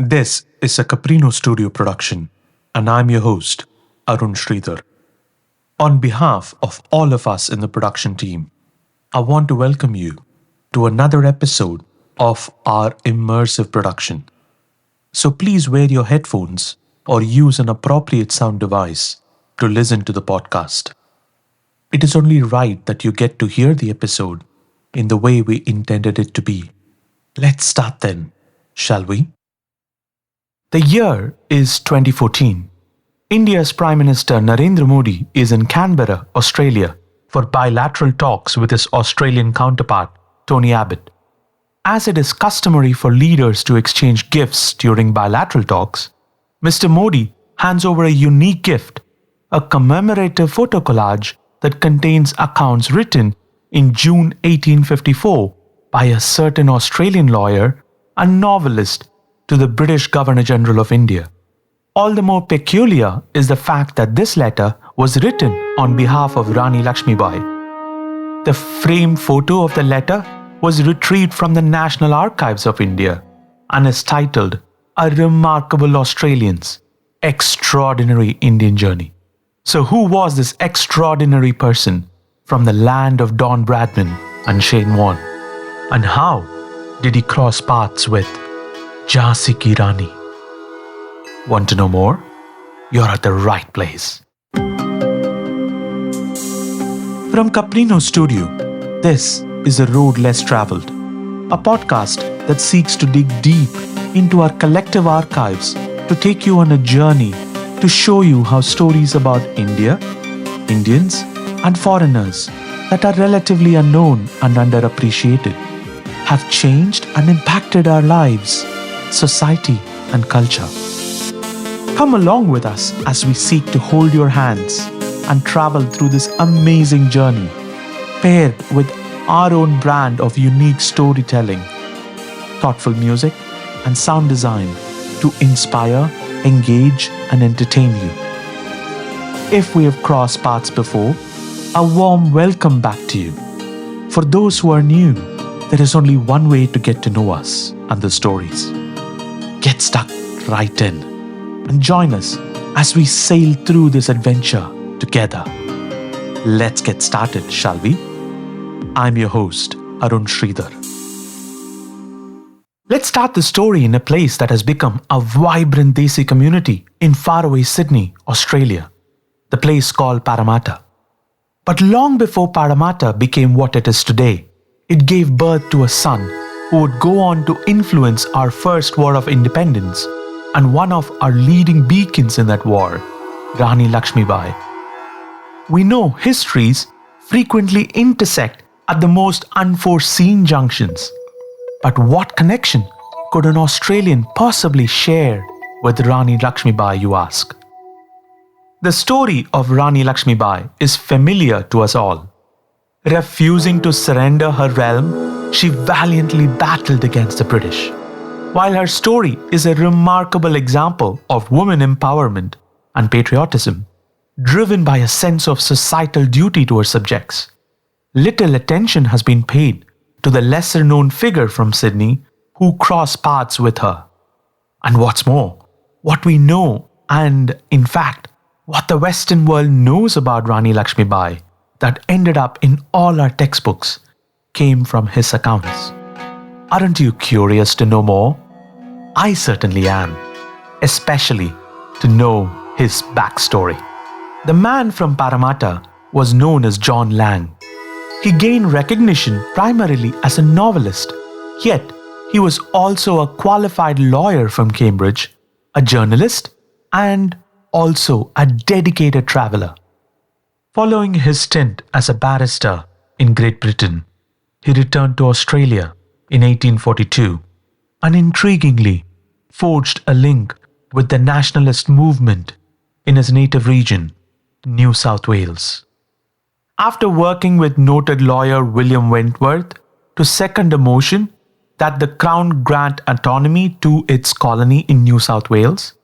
This is a Caprino studio production, and I'm your host, Arun Sridhar. On behalf of all of us in the production team, I want to welcome you to another episode of our immersive production. So please wear your headphones or use an appropriate sound device to listen to the podcast. It is only right that you get to hear the episode in the way we intended it to be. Let's start then, shall we? The year is 2014. India's Prime Minister Narendra Modi is in Canberra, Australia, for bilateral talks with his Australian counterpart, Tony Abbott. As it is customary for leaders to exchange gifts during bilateral talks, Mr. Modi hands over a unique gift, a commemorative photo collage that contains accounts written in June 1854 by a certain Australian lawyer and novelist to the British Governor-General of India. All the more peculiar is the fact that this letter was written on behalf of Rani Laxmibai. The framed photo of the letter was retrieved from the National Archives of India and is titled A Remarkable Australian's Extraordinary Indian Journey. So who was this extraordinary person from the land of Don Bradman and Shane Warne? And how did he cross paths with Jhansi ki Rani? Want to know more? You're at the right place. From Caprino Studio, this is A Road Less Traveled, a podcast that seeks to dig deep into our collective archives to take you on a journey to show you how stories about India, Indians, and foreigners that are relatively unknown and underappreciated have changed and impacted our lives, society, and culture. Come along with us as we seek to hold your hands and travel through this amazing journey, paired with our own brand of unique storytelling, thoughtful music, and sound design to inspire, engage, and entertain you. If we have crossed paths before, a warm welcome back to you. For those who are new, there is only one way to get to know us and the stories. Get stuck right in and join us as we sail through this adventure together. Let's get started, shall we? I'm your host, Arun Sridhar. Let's start the story in a place that has become a vibrant Desi community in faraway Sydney, Australia, the place called Parramatta. But long before Parramatta became what it is today, it gave birth to a son who would go on to influence our first war of independence and one of our leading beacons in that war, Rani Laxmibai. We know histories frequently intersect at the most unforeseen junctions. But what connection could an Australian possibly share with Rani Laxmibai, you ask? The story of Rani Laxmibai is familiar to us all. Refusing to surrender her realm, she valiantly battled against the British. While her story is a remarkable example of women empowerment and patriotism, driven by a sense of societal duty to her subjects, little attention has been paid to the lesser-known figure from Sydney who crossed paths with her. And what's more, what we know and, in fact, what the Western world knows about Rani Laxmibai that ended up in all our textbooks came from his accounts. Aren't you curious to know more? I certainly am, especially to know his backstory. The man from Parramatta was known as John Lang. He gained recognition primarily as a novelist, yet he was also a qualified lawyer from Cambridge, a journalist, and also a dedicated traveller. Following his stint as a barrister in Great Britain, he returned to Australia in 1842 and intriguingly forged a link with the nationalist movement in his native region, New South Wales. After working with noted lawyer William Wentworth to second a motion that the Crown grant autonomy to its colony in New South Wales,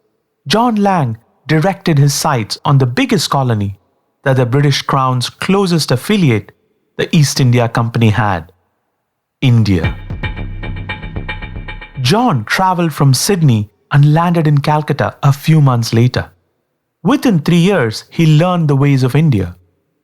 John Lang directed his sights on the biggest colony that the British Crown's closest affiliate, the East India Company, had, India. John travelled from Sydney and landed in Calcutta a few months later. Within 3 years, he learned the ways of India,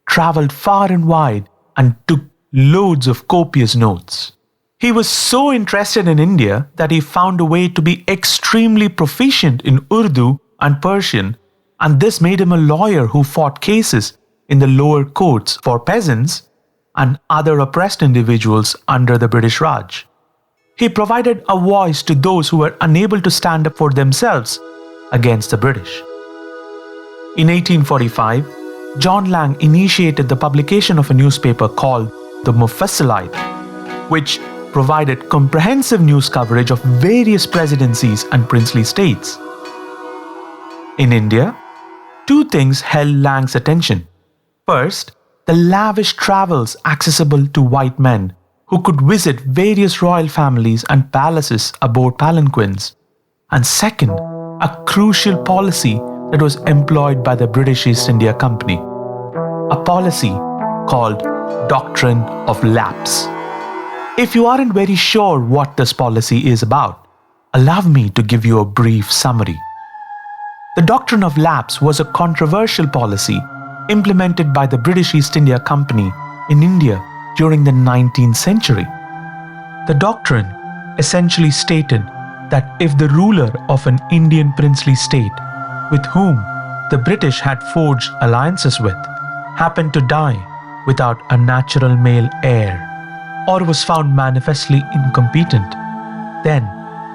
traveled far and wide, and took loads of copious notes. He was so interested in India that he found a way to be extremely proficient in Urdu and Persian, and this made him a lawyer who fought cases in the lower courts for peasants and other oppressed individuals under the British Raj. He provided a voice to those who were unable to stand up for themselves against the British. In 1845, John Lang initiated the publication of a newspaper called the Mufassilite, which provided comprehensive news coverage of various presidencies and princely states. In India, two things held Lang's attention. First, the lavish travels accessible to white men who could visit various royal families and palaces aboard palanquins. And second, a crucial policy that was employed by the British East India Company, a policy called Doctrine of Lapse. If you aren't very sure what this policy is about, allow me to give you a brief summary. The Doctrine of Lapse was a controversial policy implemented by the British East India Company in India during the 19th century. The doctrine essentially stated that if the ruler of an Indian princely state with whom the British had forged alliances with happened to die without a natural male heir or was found manifestly incompetent, then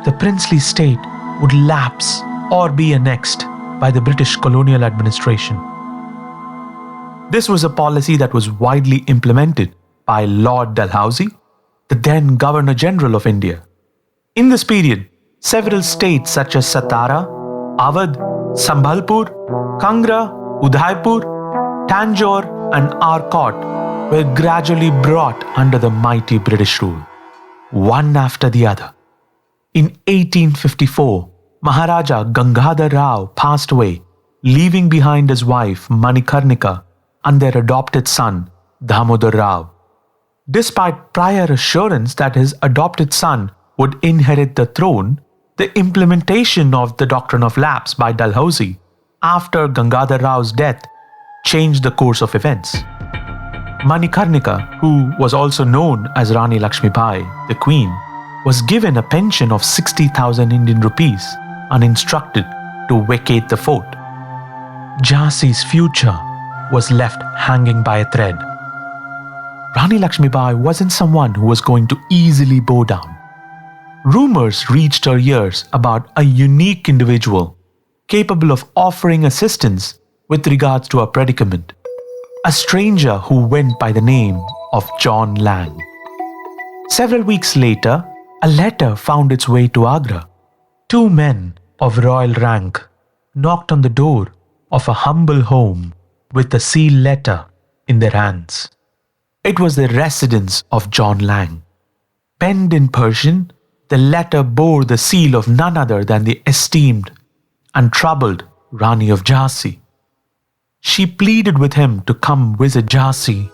the princely state would lapse or be annexed by the British colonial administration. This was a policy that was widely implemented by Lord Dalhousie, the then Governor General of India. In this period, several states such as Satara, Awadh, Sambhalpur, Kangra, Udaipur, Tanjore and Arcot were gradually brought under the mighty British rule, one after the other. In 1854, Maharaja Gangadhar Rao passed away, leaving behind his wife Manikarnika and their adopted son Damodar Rao. Despite prior assurance that his adopted son would inherit the throne, the implementation of the Doctrine of Lapse by Dalhousie after Gangadhar Rao's death changed the course of events. Manikarnika, who was also known as Rani Laxmibai, the Queen, was given a pension of 60,000 Indian rupees and instructed to vacate the fort. Jhansi's future was left hanging by a thread. Rani Laxmibai wasn't someone who was going to easily bow down. Rumors reached her ears about a unique individual capable of offering assistance with regards to her predicament, a stranger who went by the name of John Lang. Several weeks later, a letter found its way to Agra. Two men of royal rank knocked on the door of a humble home with a sealed letter in their hands. It was the residence of John Lang. Penned in Persian, the letter bore the seal of none other than the esteemed and troubled Rani of Jhansi. She pleaded with him to come visit Jhansi.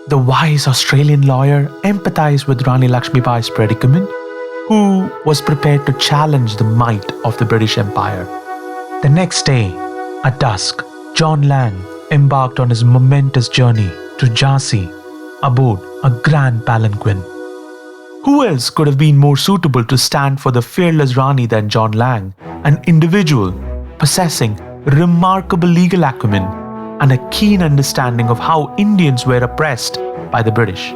The wise Australian lawyer empathized with Rani Laxmibai's predicament, who was prepared to challenge the might of the British Empire. The next day, at dusk, John Lang embarked on his momentous journey to Jhansi aboard a grand palanquin. Who else could have been more suitable to stand for the fearless Rani than John Lang, an individual possessing remarkable legal acumen and a keen understanding of how Indians were oppressed by the British.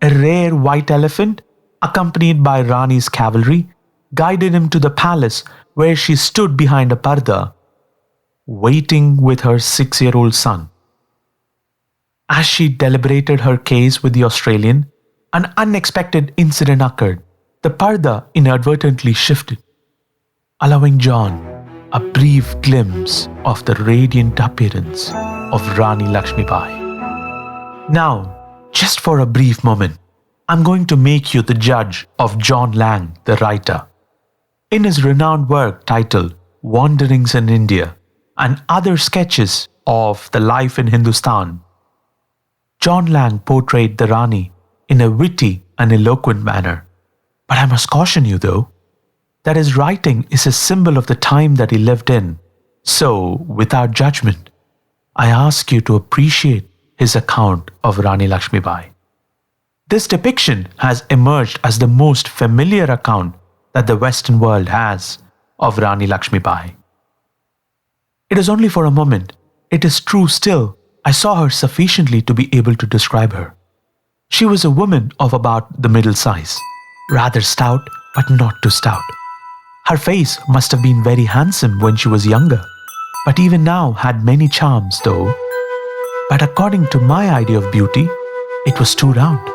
A rare white elephant, accompanied by Rani's cavalry, guided him to the palace where she stood behind a parda, waiting with her 6-year-old son. As she deliberated her case with the Australian, an unexpected incident occurred. The parda inadvertently shifted, allowing John a brief glimpse of the radiant appearance of Rani Laxmibai. Now, just for a brief moment, I'm going to make you the judge of John Lang, the writer. In his renowned work titled Wanderings in India and other sketches of the life in Hindustan, John Lang portrayed the Rani in a witty and eloquent manner. But I must caution you though, that his writing is a symbol of the time that he lived in. So, without judgment, I ask you to appreciate his account of Rani Laxmibai. This depiction has emerged as the most familiar account that the Western world has of Rani Laxmibai. It is only for a moment. It is true still, I saw her sufficiently to be able to describe her. She was a woman of about the middle size, rather stout but not too stout. Her face must have been very handsome when she was younger, but even now had many charms though. But according to my idea of beauty, it was too round.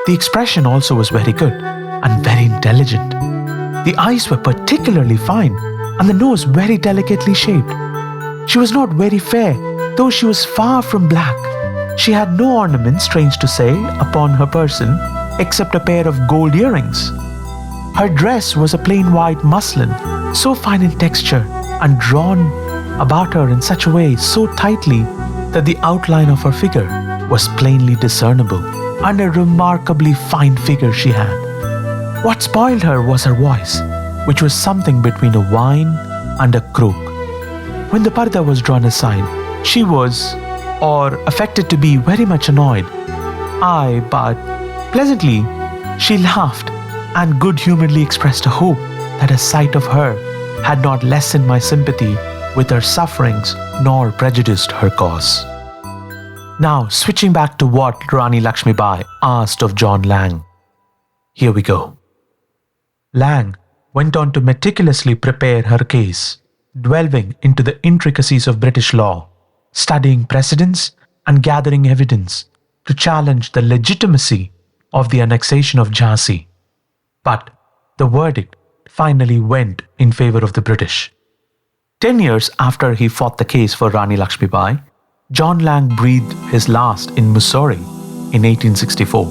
The expression also was very good and very intelligent. The eyes were particularly fine and the nose very delicately shaped. She was not very fair, though she was far from black. She had no ornaments, strange to say, upon her person, except a pair of gold earrings. Her dress was a plain white muslin, so fine in texture and drawn about her in such a way so tightly that the outline of her figure was plainly discernible, and a remarkably fine figure she had. What spoiled her was her voice, which was something between a whine and a croak. When the parda was drawn aside, she was, or affected to be, very much annoyed. But pleasantly, she laughed and good-humouredly expressed a hope that a sight of her had not lessened my sympathy with her sufferings nor prejudiced her cause. Now, switching back to what Rani Laxmibai asked of John Lang. Here we go. Lang went on to meticulously prepare her case, delving into the intricacies of British law, studying precedents and gathering evidence to challenge the legitimacy of the annexation of Jhansi. But the verdict finally went in favor of the British. 10 years after he fought the case for Rani Laxmibai, John Lang breathed his last in Maharaja in 1864.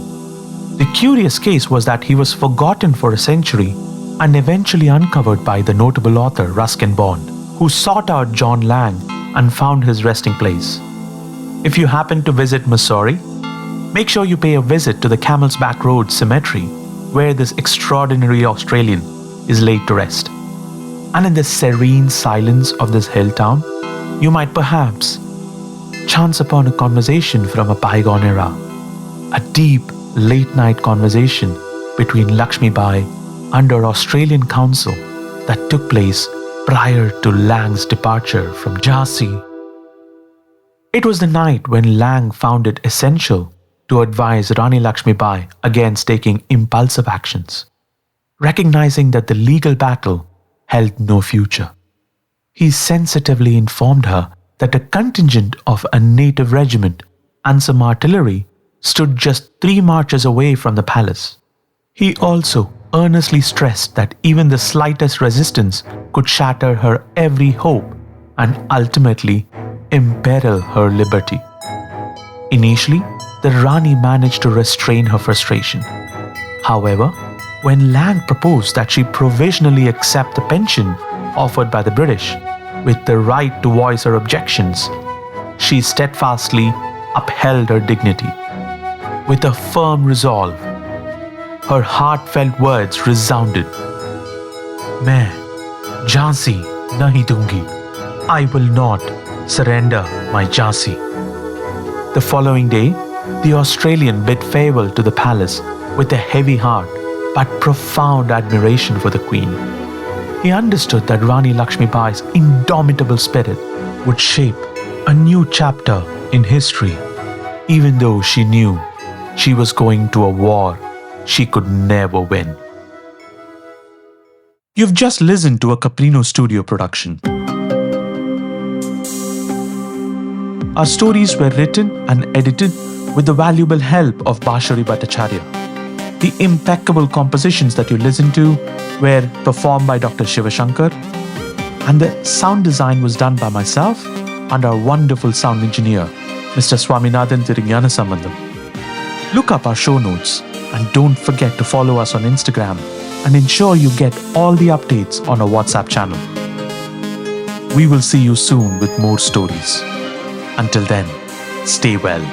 The curious case was that he was forgotten for a century and eventually uncovered by the notable author Ruskin Bond, who sought out John Lang and found his resting place. If you happen to visit Maharaja, make sure you pay a visit to the Camel's Back Road Cemetery, where this extraordinary Australian is laid to rest. And in the serene silence of this hill town, you might perhaps chance upon a conversation from a bygone era, a deep late-night conversation between Laxmibai and her Australian counsel that took place prior to Lang's departure from Jhansi. It was the night when Lang found it essential to advise Rani Laxmibai against taking impulsive actions, recognizing that the legal battle held no future. He sensitively informed her that a contingent of a native regiment and some artillery stood just 3 marches away from the palace. He also earnestly stressed that even the slightest resistance could shatter her every hope and ultimately imperil her liberty. Initially, the Rani managed to restrain her frustration. However, when Lang proposed that she provisionally accept the pension offered by the British, with the right to voice her objections, she steadfastly upheld her dignity. With a firm resolve, her heartfelt words resounded. "Main Jhansi nahi dungi. I will not surrender my Jhansi." The following day, the Australian bid farewell to the palace with a heavy heart but profound admiration for the Queen. He understood that Rani Laxmibai's indomitable spirit would shape a new chapter in history, even though she knew she was going to a war she could never win. You've just listened to a Caprino studio production. Our stories were written and edited with the valuable help of Bhattacharya. The impeccable compositions that you listened to were performed by Dr.ShivaShankar, and the sound design was done by myself and our wonderful sound engineer, Mr. Swaminathan ThiruGnanaSambandam. Look up our show notes and don't forget to follow us on Instagram and ensure you get all the updates on our WhatsApp channel. We will see you soon with more stories. Until then, stay well.